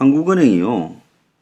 한국은행이요,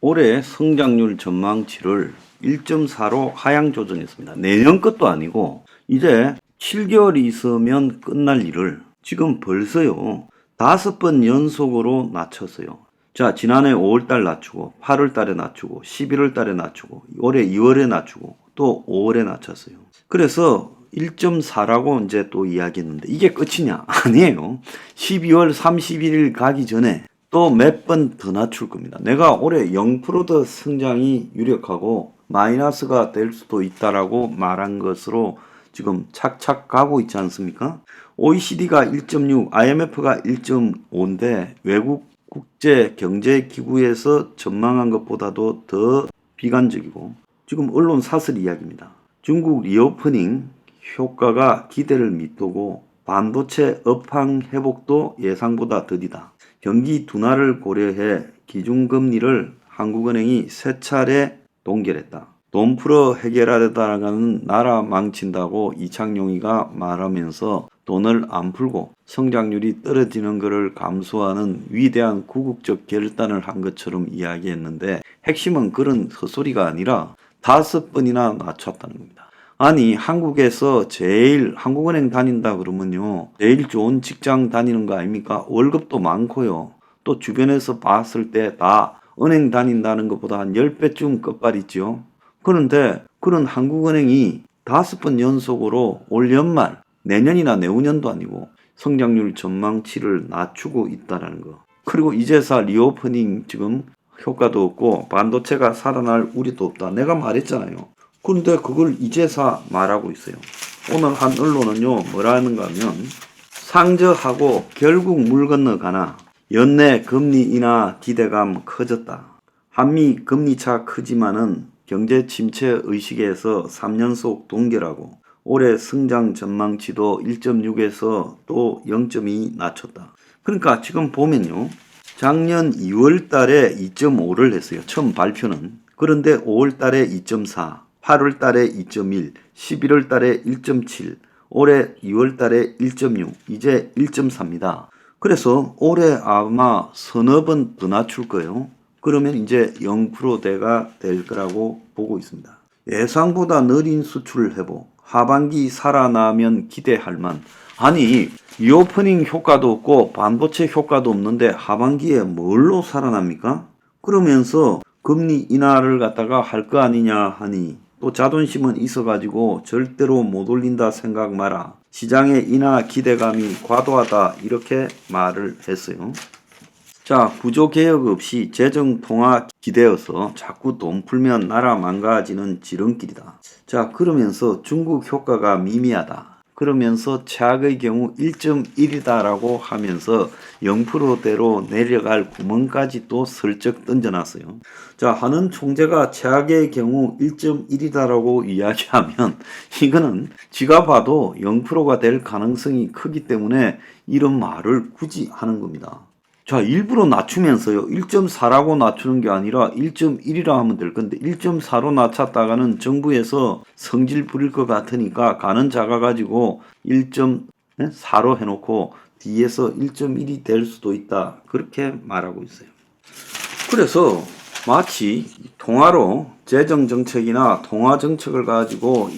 올해 성장률 전망치를 1.4로 하향 조정했습니다. 내년 것도 아니고 이제 7개월이 있으면 끝날 일을 지금 벌써요 5번 연속으로 낮췄어요. 자, 지난해 5월달 낮추고 8월달에 낮추고 11월달에 낮추고 올해 2월에 낮추고 또 5월에 낮췄어요. 그래서 1.4라고 이제 또 이야기했는데 이게 끝이냐? 아니에요. 12월 31일 가기 전에 또 몇 번 더 낮출 겁니다. 내가 올해 0%더 성장이 유력하고 마이너스가 될 수도 있다라고 말한 것으로 지금 착착 가고 있지 않습니까? OECD가 1.6, IMF가 1.5인데 외국 국제경제기구에서 전망한 것보다도 더 비관적이고 지금 언론 사설 이야기입니다. 중국 리오프닝 효과가 기대를 밑도고 반도체 업황 회복도 예상보다 더디다. 경기 둔화를 고려해 기준금리를 한국은행이 세 차례 동결했다. 돈 풀어 해결하려다가는 나라 망친다고 이창용이가 말하면서 돈을 안 풀고 성장률이 떨어지는 것을 감수하는 위대한 구국적 결단을 한 것처럼 이야기했는데 핵심은 그런 헛소리가 아니라 5번이나 낮췄다는 겁니다. 아니, 한국에서 제일 한국은행 다닌다 그러면요 제일 좋은 직장 다니는 거 아닙니까? 월급도 많고요. 또 주변에서 봤을 때 다 은행 다닌다는 것보다 한 10배쯤 끝발이죠. 그런데 그런 한국은행이 5번 연속으로 올 연말 내년이나 내후년도 아니고 성장률 전망치를 낮추고 있다는 거. 그리고 이제사 리오프닝 지금 효과도 없고 반도체가 살아날 우려도 없다. 내가 말했잖아요. 그런데 그걸 이제사 말하고 있어요. 오늘 한 언론은요 뭐라 하는가 하면 상저하고 결국 물 건너가나 연내 금리 인하 기대감 커졌다. 한미 금리차 크지만은 경제 침체 의식에서 3년속 동결하고 올해 성장 전망치도 1.6에서 또 0.2 낮췄다. 그러니까 지금 보면요. 작년 2월 달에 2.5를 했어요. 처음 발표는. 그런데 5월 달에 2.4, 8월 달에 2.1, 11월 달에 1.7, 올해 2월 달에 1.6, 이제 1.4입니다. 그래서 올해 아마 서너 번 더 낮출 거예요. 그러면 이제 0%대가 될 거라고 보고 있습니다. 예상보다 느린 수출 회복, 하반기 살아나면 기대할 만. 아니, 리오프닝 효과도 없고 반도체 효과도 없는데 하반기에 뭘로 살아납니까? 그러면서 금리 인하를 갖다가 할 거 아니냐 하니 또 자존심은 있어가지고 절대로 못 올린다 생각 마라. 시장의 인하 기대감이 과도하다 이렇게 말을 했어요. 자, 구조개혁 없이 재정통화 기대어서 자꾸 돈 풀면 나라 망가지는 지름길이다. 자, 그러면서 중국 효과가 미미하다. 그러면서 최악의 경우 1.1이다라고 하면서 0%대로 내려갈 구멍까지 또 슬쩍 던져놨어요. 자, 하는 총재가 최악의 경우 1.1이다라고 이야기하면 이거는 지가 봐도 0%가 될 가능성이 크기 때문에 이런 말을 굳이 하는 겁니다. 자, 일부러 낮추면서요. 1.4라고 낮추는 게 아니라 1.1이라 하면 될 건데 1.4로 낮췄다가는 정부에서 성질 부릴 것 같으니까 가는 작아가지고 1.4로 해놓고 뒤에서 1.1이 될 수도 있다. 그렇게 말하고 있어요. 그래서 마치 통화로 재정정책이나 통화정책을 가지고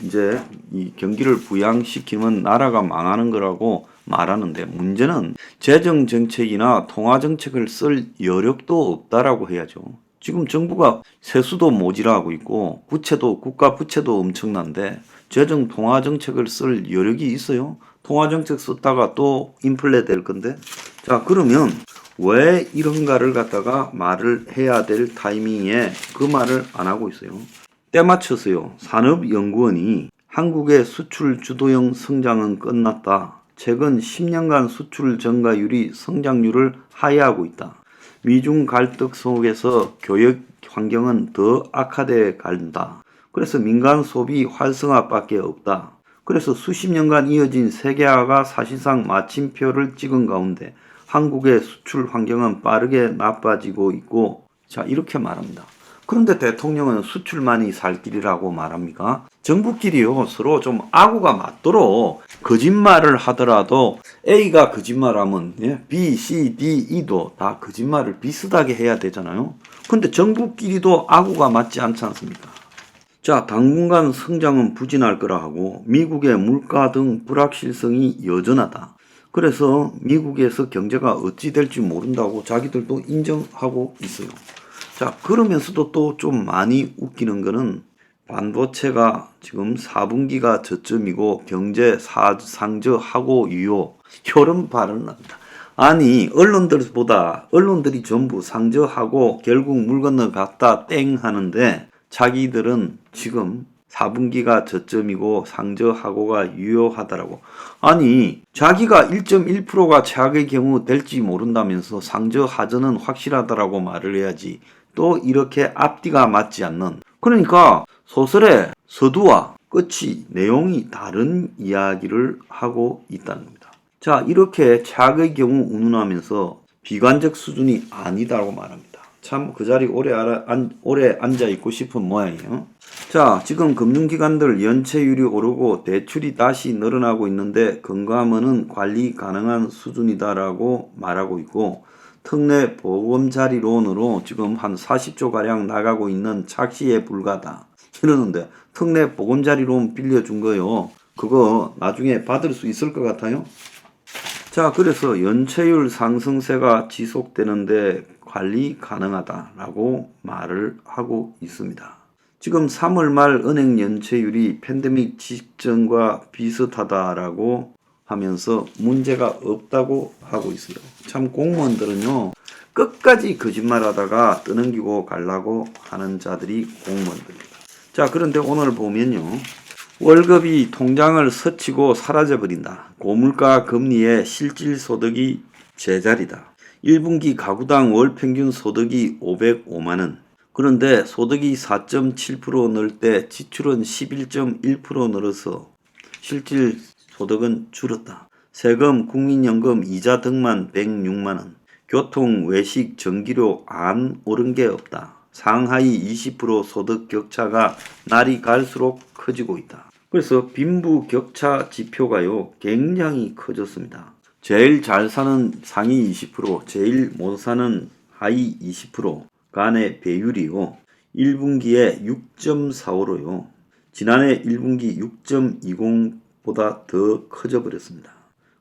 이제 이 경기를 부양시키면 나라가 망하는 거라고 말하는데 문제는 재정정책이나 통화정책을 쓸 여력도 없다라고 해야죠. 지금 정부가 세수도 모자라고 있고 부채도 국가 부채도 엄청난데 재정 통화정책을 쓸 여력이 있어요? 통화정책 썼다가 또 인플레 될 건데. 자, 그러면 왜 이런가를 갖다가 말을 해야 될 타이밍에 그 말을 안 하고 있어요. 때 맞춰서요. 산업연구원이 한국의 수출 주도형 성장은 끝났다. 최근 10년간 수출 증가율이 성장률을 하회하고 있다. 미중 갈등 속에서 교역 환경은 더 악화돼 간다. 그래서 민간 소비 활성화밖에 없다. 그래서 수십 년간 이어진 세계화가 사실상 마침표를 찍은 가운데 한국의 수출 환경은 빠르게 나빠지고 있고, 자, 이렇게 말합니다. 그런데 대통령은 수출만이 살 길이라고 말합니까? 정부끼리요 서로 좀 아구가 맞도록 거짓말을 하더라도 A가 거짓말하면 B, C, D, E도 다 거짓말을 비슷하게 해야 되잖아요. 근데 정부끼리도 아구가 맞지 않지 않습니까? 자, 당분간 성장은 부진할 거라 하고 미국의 물가 등 불확실성이 여전하다. 그래서 미국에서 경제가 어찌 될지 모른다고 자기들도 인정하고 있어요. 자, 그러면서도 또 좀 많이 웃기는 거는 반도체가 지금 4분기가 저점이고 경제 상저하고 유효 이런 발언을 합니다. 아니 언론들이 전부 상저하고 결국 물 건너갔다 땡 하는데 자기들은 지금 4분기가 저점이고 상저하고가 유효하다라고. 아니 자기가 1.1%가 최악의 경우 될지 모른다면서 상저하저는 확실하다라고 말을 해야지. 또 이렇게 앞뒤가 맞지 않는, 그러니까 소설의 서두와 끝이 내용이 다른 이야기를 하고 있다는 겁니다. 자, 이렇게 최악의 경우 운운하면서 비관적 수준이 아니다라고 말합니다. 참 그 자리 오래 앉아 있고 싶은 모양이에요. 자, 지금 금융기관들 연체율이 오르고 대출이 다시 늘어나고 있는데 건강하면은 관리 가능한 수준이다라고 말하고 있고, 특례 보금자리론으로 지금 한 40조 가량 나가고 있는 착시에 불과하다 이러는데, 특례 보금자리론 빌려준 거요. 그거 나중에 받을 수 있을 것 같아요? 자, 그래서 연체율 상승세가 지속되는데 관리 가능하다라고 말을 하고 있습니다. 지금 3월 말 은행 연체율이 팬데믹 직전과 비슷하다라고 하면서 문제가 없다고 하고 있어요. 참 공무원들은요 끝까지 거짓말하다가 떠넘기고 가려고 하는 자들이 공무원들입니다. 자, 그런데 오늘 보면요 월급이 통장을 스치고 사라져버린다. 고물가 금리에 실질소득이 제자리다. 1분기 가구당 월평균 소득이 505만원. 그런데 소득이 4.7% 늘 때 지출은 11.1% 늘어서 실질 소득은 줄었다. 세금, 국민연금, 이자 등만 106만원. 교통, 외식, 전기료 안 오른 게 없다. 상하이 20% 소득 격차가 날이 갈수록 커지고 있다. 그래서 빈부격차 지표가요 굉장히 커졌습니다. 제일 잘 사는 상위 20%, 제일 못 사는 하위 20% 간의 배율이요 1분기에 6.45로요 지난해 1분기 6.20보다 더 커져 버렸습니다.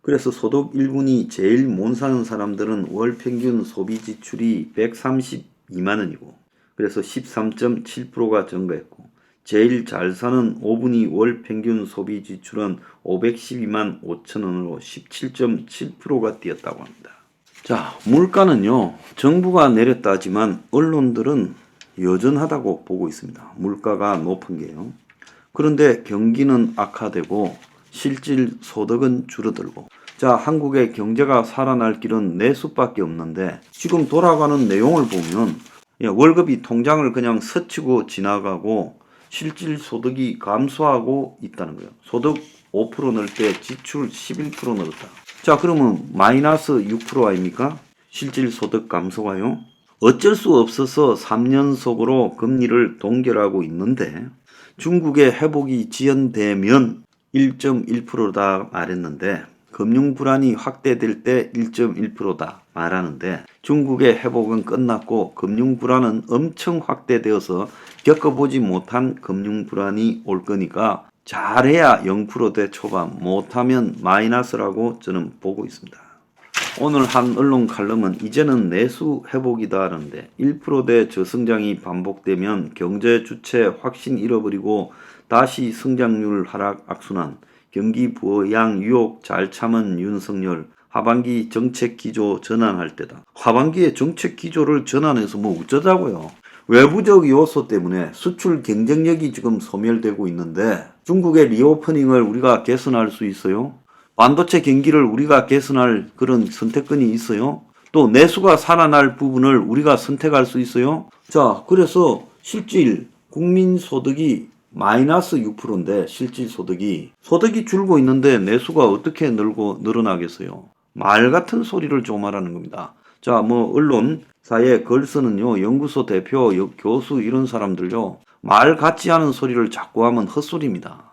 그래서 소득 1분위 제일 못 사는 사람들은 월 평균 소비 지출이 132만원이고 그래서 13.7%가 증가했고, 제일 잘 사는 5분위 월 평균 소비 지출은 512만 5천원으로 17.7%가 뛰었다고 합니다. 자, 물가는요 정부가 내렸다 하지만 언론들은 여전하다고 보고 있습니다. 물가가 높은 게요. 그런데 경기는 악화되고 실질 소득은 줄어들고, 자, 한국의 경제가 살아날 길은 내수밖에 없는데 지금 돌아가는 내용을 보면 월급이 통장을 그냥 스치고 지나가고 실질 소득이 감소하고 있다는 거예요. 소득 5% 늘 때 지출 11% 늘었다. 자, 그러면 마이너스 6% 아닙니까? 실질 소득 감소가요. 어쩔 수 없어서 3년속으로 금리를 동결하고 있는데 중국의 회복이 지연되면 1.1%다 말했는데 금융 불안이 확대될 때 1.1%다 말하는데 중국의 회복은 끝났고 금융 불안은 엄청 확대되어서 겪어보지 못한 금융 불안이 올 거니까 잘해야 0%대 초반, 못하면 마이너스라고 저는 보고 있습니다. 오늘 한 언론 칼럼은 이제는 내수 회복이다 하는데 1%대 저성장이 반복되면 경제 주체 확신 잃어버리고 다시 성장률 하락 악순환, 경기 부양 유혹 잘 참은 윤석열, 하반기 정책 기조 전환할 때다. 하반기에 정책 기조를 전환해서 뭐 어쩌자고요. 외부적 요소 때문에 수출 경쟁력이 지금 소멸되고 있는데 중국의 리오프닝을 우리가 개선할 수 있어요? 반도체 경기를 우리가 개선할 그런 선택권이 있어요? 또 내수가 살아날 부분을 우리가 선택할 수 있어요? 자, 그래서 실질 국민소득이 마이너스 6%인데 실질 소득이 줄고 있는데 내수가 어떻게 늘어나겠어요? 말 같은 소리를 좀 하라는 겁니다. 자, 뭐 언론사에 글 쓰는요 연구소 대표, 교수 이런 사람들요 말 같지 않은 소리를 자꾸 하면 헛소리입니다.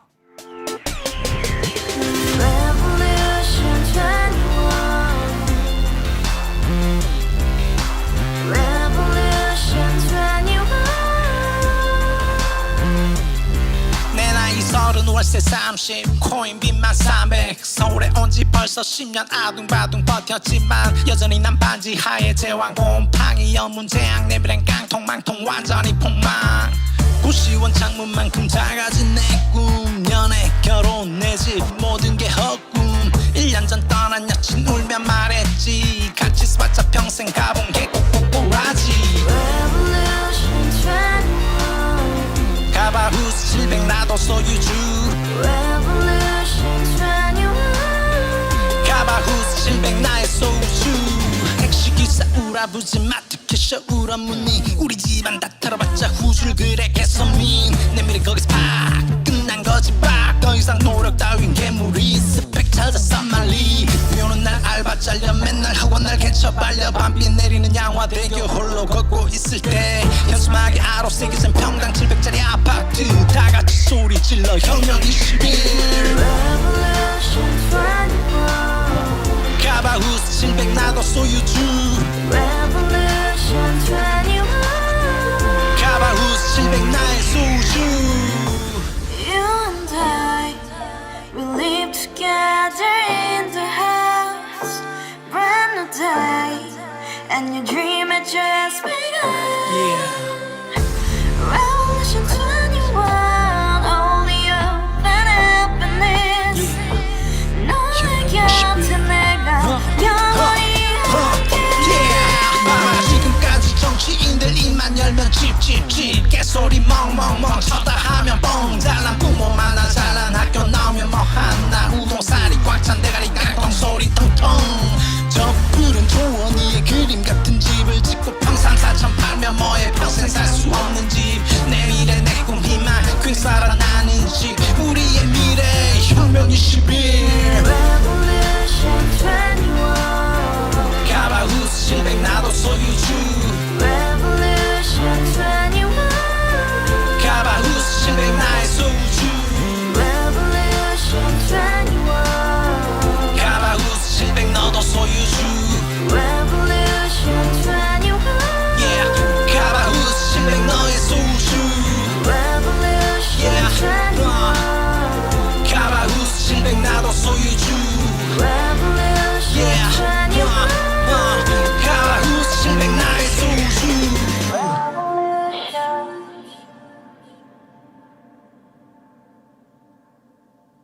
월세 30 코인빚만 300 서울에 온지 벌써 10년 아둥바둥 버텼지만 여전히 난 반지 하에 제왕 곰팡이 연문제약 내비랑 깡통망통 완전히 폭망 90원 창문만큼 작아진 내 꿈 연애 결혼 내 집 모든 게 헛꿈 1년 전 떠난 여친 울며 말했지 같이 써봤자 평생 가본 게 꼭꼭꼭라지 가바후스 700 나도 소유주 가바후스 700 나의 소유주 택시기사 우라부지 마트 캐셔 울어무니 우리 집안 다 털어봤자 후줄 그래 개선민 내 미래 거기서 팍 끝난 거지 팍더 이상 노력 따윈 괴물이 스펙 찾아 싼말리 비오는 날 알바 잘려 맨날 학원 날 개쳐 발려 밤비 내리는 양화대교 홀로 걷고 있을 때 현수막에 아로 새겨진 평당 700짜리 아파트 다같이 소리 질러 혁명 21 가바후스 700 나도 소유주 가바후스 700 나의 소유주 You and I, we live together in the house, brand new day, and your dream had just begun. Revolution 21, only hope and happiness. 너의 곁에 내가 영원히 지금까지 정치인들 입만 열면 찝찝찝 개소리 멍멍멍 쳤다 하면 뻥 잘난 부모 만나 잘난 학교 나오면 뭐하나 우동살이 꽉 찬 대가리 깡통 소리 통통 저 푸른 조원이의 그림 같은 집을 짓고 평상 4천 팔면 뭐해 평생 살 수 없는 집 내 미래 내 꿈 희망 퀸 살아나는 집 우리의 미래 혁명 21